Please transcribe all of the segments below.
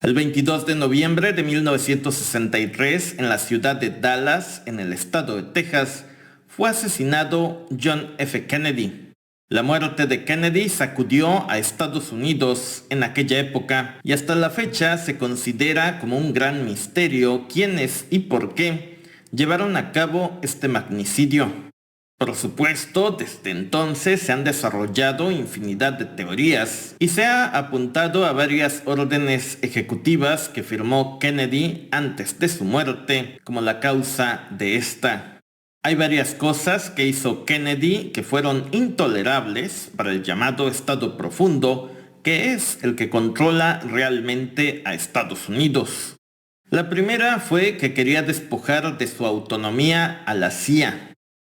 El 22 de noviembre de 1963, en la ciudad de Dallas, en el estado de Texas, fue asesinado John F. Kennedy. La muerte de Kennedy sacudió a Estados Unidos en aquella época y hasta la fecha se considera como un gran misterio quiénes y por qué llevaron a cabo este magnicidio. Por supuesto, desde entonces se han desarrollado infinidad de teorías y se ha apuntado a varias órdenes ejecutivas que firmó Kennedy antes de su muerte como la causa de esta. Hay varias cosas que hizo Kennedy que fueron intolerables para el llamado Estado Profundo, que es el que controla realmente a Estados Unidos. La primera fue que quería despojar de su autonomía a la CIA.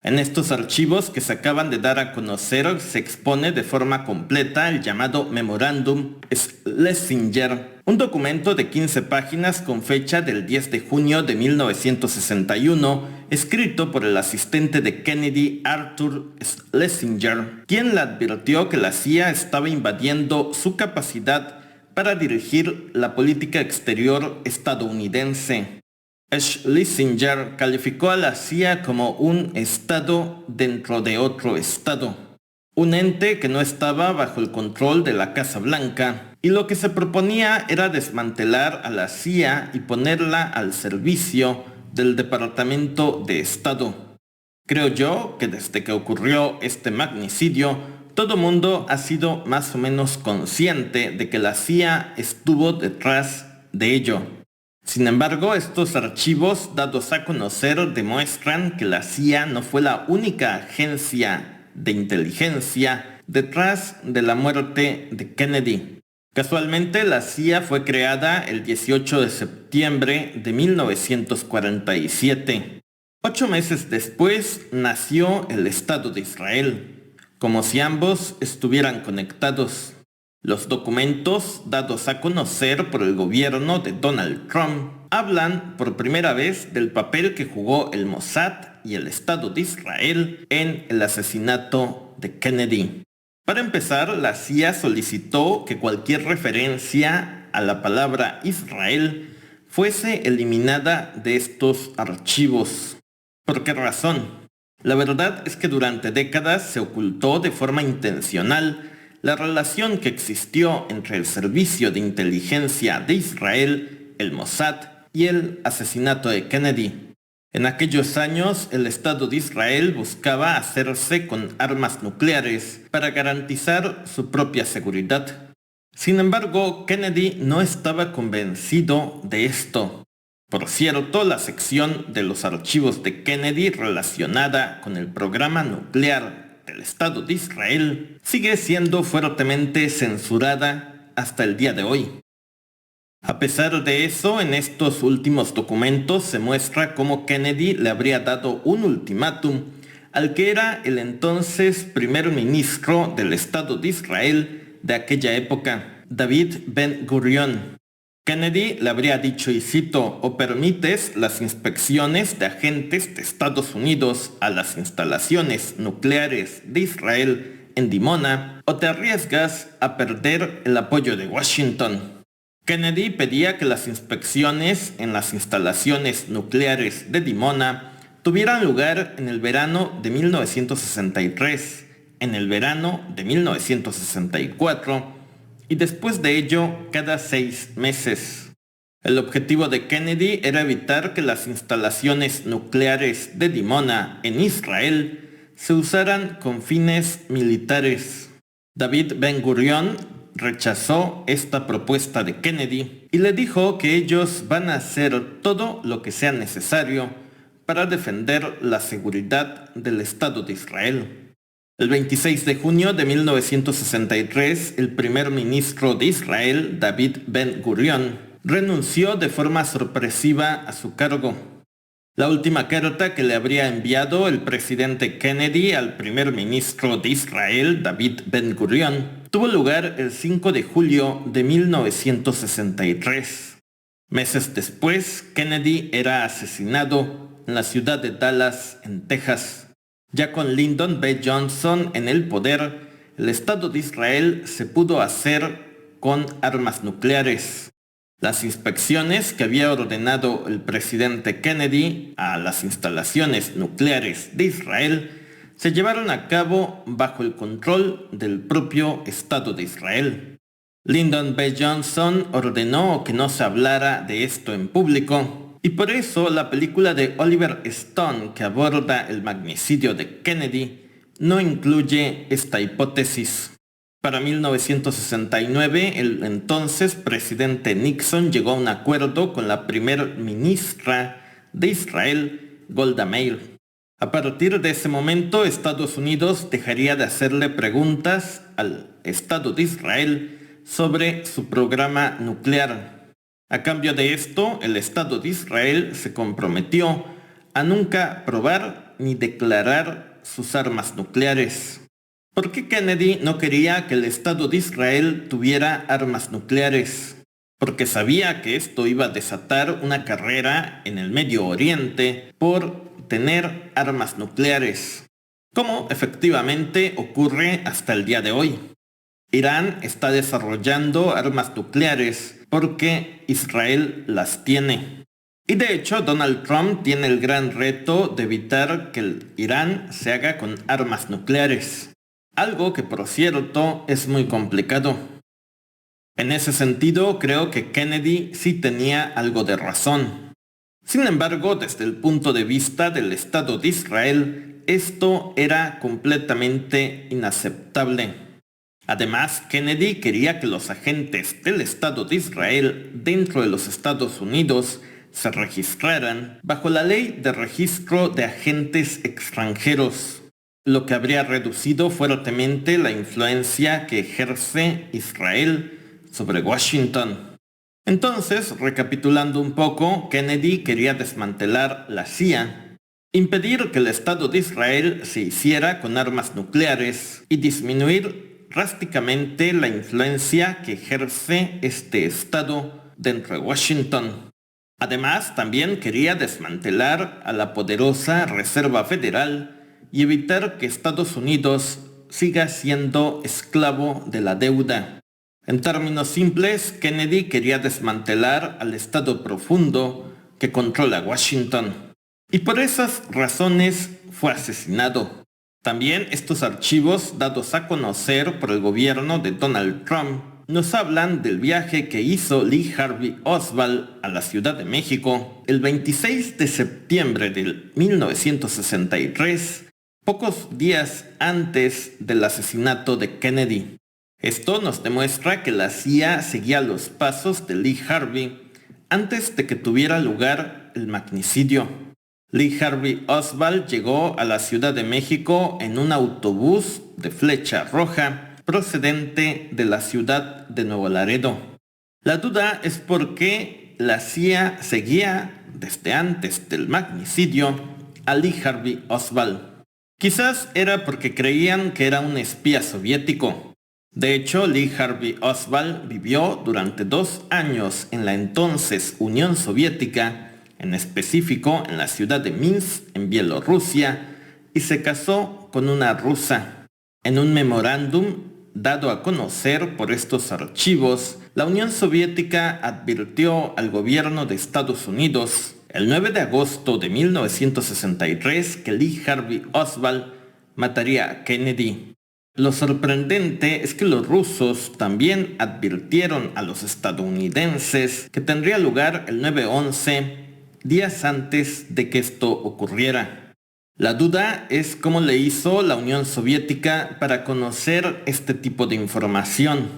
En estos archivos que se acaban de dar a conocer se expone de forma completa el llamado Memorándum Schlesinger, un documento de 15 páginas con fecha del 10 de junio de 1961, escrito por el asistente de Kennedy, Arthur Schlesinger, quien le advirtió que la CIA estaba invadiendo su capacidad para dirigir la política exterior estadounidense. Schlesinger calificó a la CIA como un estado dentro de otro estado, un ente que no estaba bajo el control de la Casa Blanca, y lo que se proponía era desmantelar a la CIA y ponerla al servicio del Departamento de Estado. Creo yo que desde que ocurrió este magnicidio, todo mundo ha sido más o menos consciente de que la CIA estuvo detrás de ello. Sin embargo, estos archivos dados a conocer demuestran que la CIA no fue la única agencia de inteligencia detrás de la muerte de Kennedy. Casualmente, la CIA fue creada el 18 de septiembre de 1947. 8 meses después nació el Estado de Israel, como si ambos estuvieran conectados. Los documentos dados a conocer por el gobierno de Donald Trump hablan por primera vez del papel que jugó el Mossad y el Estado de Israel en el asesinato de Kennedy. Para empezar, la CIA solicitó que cualquier referencia a la palabra Israel fuese eliminada de estos archivos. ¿Por qué razón? La verdad es que durante décadas se ocultó de forma intencional la relación que existió entre el Servicio de Inteligencia de Israel, el Mossad, y el asesinato de Kennedy. En aquellos años, el Estado de Israel buscaba hacerse con armas nucleares para garantizar su propia seguridad. Sin embargo, Kennedy no estaba convencido de esto. Por cierto, la sección de los archivos de Kennedy relacionada con el programa nuclear del Estado de Israel sigue siendo fuertemente censurada hasta el día de hoy. A pesar de eso, en estos últimos documentos se muestra cómo Kennedy le habría dado un ultimátum al que era el entonces primer ministro del Estado de Israel de aquella época, David Ben-Gurion. Kennedy le habría dicho, y cito, o permites las inspecciones de agentes de Estados Unidos a las instalaciones nucleares de Israel en Dimona, o te arriesgas a perder el apoyo de Washington. Kennedy pedía que las inspecciones en las instalaciones nucleares de Dimona tuvieran lugar en el verano de 1963, en el verano de 1964, y después de ello cada 6 meses. El objetivo de Kennedy era evitar que las instalaciones nucleares de Dimona en Israel se usaran con fines militares. David Ben-Gurion rechazó esta propuesta de Kennedy y le dijo que ellos van a hacer todo lo que sea necesario para defender la seguridad del Estado de Israel. El 26 de junio de 1963, el primer ministro de Israel, David Ben-Gurion, renunció de forma sorpresiva a su cargo. La última carta que le habría enviado el presidente Kennedy al primer ministro de Israel, David Ben-Gurion, tuvo lugar el 5 de julio de 1963. Meses después, Kennedy era asesinado en la ciudad de Dallas, en Texas. Ya con Lyndon B. Johnson en el poder, el Estado de Israel se pudo hacer con armas nucleares. Las inspecciones que había ordenado el presidente Kennedy a las instalaciones nucleares de Israel se llevaron a cabo bajo el control del propio Estado de Israel. Lyndon B. Johnson ordenó que no se hablara de esto en público, y por eso la película de Oliver Stone que aborda el magnicidio de Kennedy no incluye esta hipótesis. Para 1969, el entonces presidente Nixon llegó a un acuerdo con la primer ministra de Israel, Golda Meir. A partir de ese momento, Estados Unidos dejaría de hacerle preguntas al Estado de Israel sobre su programa nuclear. A cambio de esto, el Estado de Israel se comprometió a nunca probar ni declarar sus armas nucleares. ¿Por qué Kennedy no quería que el Estado de Israel tuviera armas nucleares? Porque sabía que esto iba a desatar una carrera en el Medio Oriente por tener armas nucleares, como efectivamente ocurre hasta el día de hoy. Irán está desarrollando armas nucleares porque Israel las tiene. Y de hecho, Donald Trump tiene el gran reto de evitar que el Irán se haga con armas nucleares. Algo que, por cierto, es muy complicado. En ese sentido, creo que Kennedy sí tenía algo de razón. Sin embargo, desde el punto de vista del Estado de Israel, esto era completamente inaceptable. Además, Kennedy quería que los agentes del Estado de Israel dentro de los Estados Unidos se registraran bajo la ley de registro de agentes extranjeros, lo que habría reducido fuertemente la influencia que ejerce Israel sobre Washington. Entonces, recapitulando un poco, Kennedy quería desmantelar la CIA, impedir que el Estado de Israel se hiciera con armas nucleares y disminuir drásticamente la influencia que ejerce este Estado dentro de Washington. Además, también quería desmantelar a la poderosa Reserva Federal y evitar que Estados Unidos siga siendo esclavo de la deuda. En términos simples, Kennedy quería desmantelar al Estado profundo que controla Washington. Y por esas razones fue asesinado. También estos archivos dados a conocer por el gobierno de Donald Trump nos hablan del viaje que hizo Lee Harvey Oswald a la Ciudad de México el 26 de septiembre de 1963, pocos días antes del asesinato de Kennedy. Esto nos demuestra que la CIA seguía los pasos de Lee Harvey antes de que tuviera lugar el magnicidio. Lee Harvey Oswald llegó a la Ciudad de México en un autobús de flecha roja procedente de la ciudad de Nuevo Laredo. La duda es por qué la CIA seguía desde antes del magnicidio a Lee Harvey Oswald. Quizás era porque creían que era un espía soviético. De hecho, Lee Harvey Oswald vivió durante 2 años en la entonces Unión Soviética, en específico en la ciudad de Minsk, en Bielorrusia, y se casó con una rusa. En un memorándum dado a conocer por estos archivos, la Unión Soviética advirtió al gobierno de Estados Unidos el 9 de agosto de 1963 que Lee Harvey Oswald mataría a Kennedy. Lo sorprendente es que los rusos también advirtieron a los estadounidenses que tendría lugar el 9/11, días antes de que esto ocurriera. La duda es cómo le hizo la Unión Soviética para conocer este tipo de información.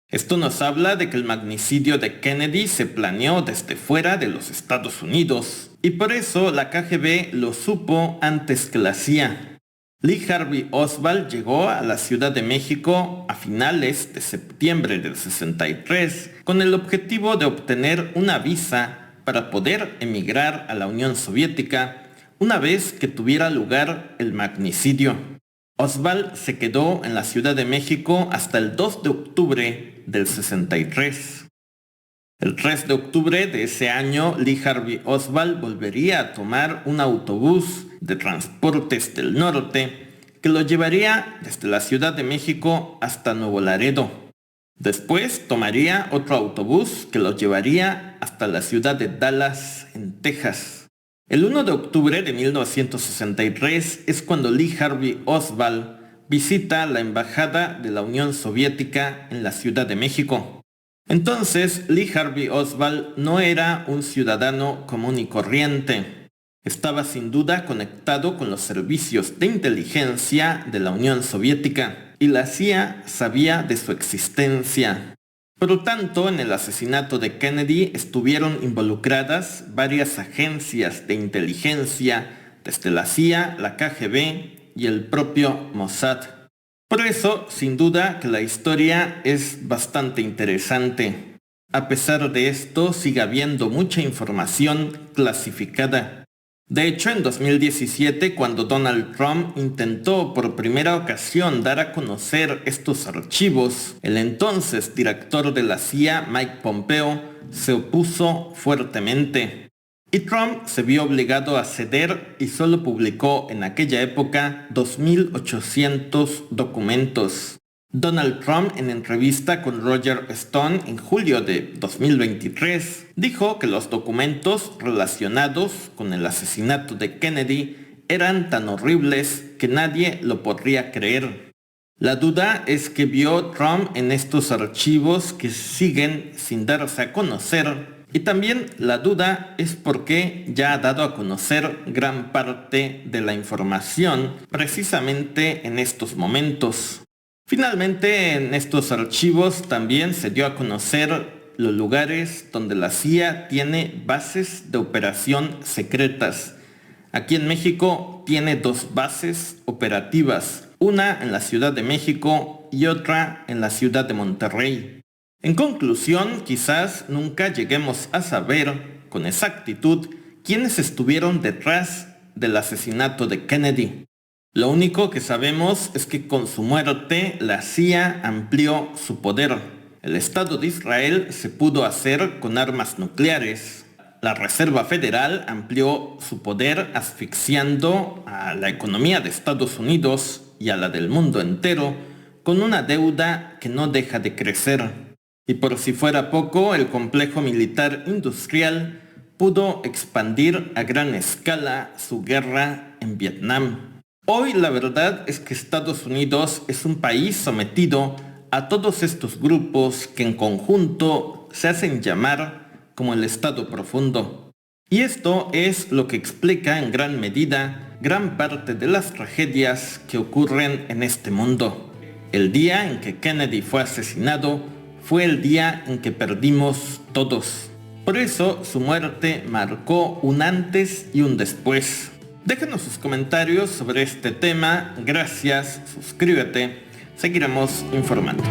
Esto nos habla de que el magnicidio de Kennedy se planeó desde fuera de los Estados Unidos, y por eso la KGB lo supo antes que la CIA. Lee Harvey Oswald llegó a la Ciudad de México a finales de septiembre del 63 con el objetivo de obtener una visa para poder emigrar a la Unión Soviética una vez que tuviera lugar el magnicidio. Oswald se quedó en la Ciudad de México hasta el 2 de octubre del 63. El 3 de octubre de ese año, Lee Harvey Oswald volvería a tomar un autobús de Transportes del Norte que lo llevaría desde la Ciudad de México hasta Nuevo Laredo. Después tomaría otro autobús que lo llevaría hasta la ciudad de Dallas, en Texas. El 1 de octubre de 1963 es cuando Lee Harvey Oswald visita la embajada de la Unión Soviética en la Ciudad de México. Entonces, Lee Harvey Oswald no era un ciudadano común y corriente. Estaba sin duda conectado con los servicios de inteligencia de la Unión Soviética y la CIA sabía de su existencia. Por lo tanto, en el asesinato de Kennedy estuvieron involucradas varias agencias de inteligencia, desde la CIA, la KGB y el propio Mossad. Por eso, sin duda que la historia es bastante interesante. A pesar de esto, sigue habiendo mucha información clasificada. De hecho, en 2017, cuando Donald Trump intentó por primera ocasión dar a conocer estos archivos, el entonces director de la CIA, Mike Pompeo, se opuso fuertemente. Y Trump se vio obligado a ceder y solo publicó en aquella época 2.800 documentos. Donald Trump, en entrevista con Roger Stone en julio de 2023, dijo que los documentos relacionados con el asesinato de Kennedy eran tan horribles que nadie lo podría creer. La duda es que vio Trump en estos archivos que siguen sin darse a conocer, y también la duda es porque ya ha dado a conocer gran parte de la información precisamente en estos momentos. Finalmente, en estos archivos también se dio a conocer los lugares donde la CIA tiene bases de operación secretas. Aquí en México tiene 2 bases operativas, una en la Ciudad de México y otra en la ciudad de Monterrey. En conclusión, quizás nunca lleguemos a saber con exactitud quiénes estuvieron detrás del asesinato de Kennedy. Lo único que sabemos es que con su muerte la CIA amplió su poder. El Estado de Israel se pudo hacer con armas nucleares. La Reserva Federal amplió su poder asfixiando a la economía de Estados Unidos y a la del mundo entero con una deuda que no deja de crecer. Y por si fuera poco, el complejo militar industrial pudo expandir a gran escala su guerra en Vietnam. Hoy la verdad es que Estados Unidos es un país sometido a todos estos grupos que en conjunto se hacen llamar como el Estado Profundo. Y esto es lo que explica en gran medida gran parte de las tragedias que ocurren en este mundo. El día en que Kennedy fue asesinado fue el día en que perdimos todos. Por eso su muerte marcó un antes y un después. Déjanos sus comentarios sobre este tema, gracias, suscríbete, seguiremos informando.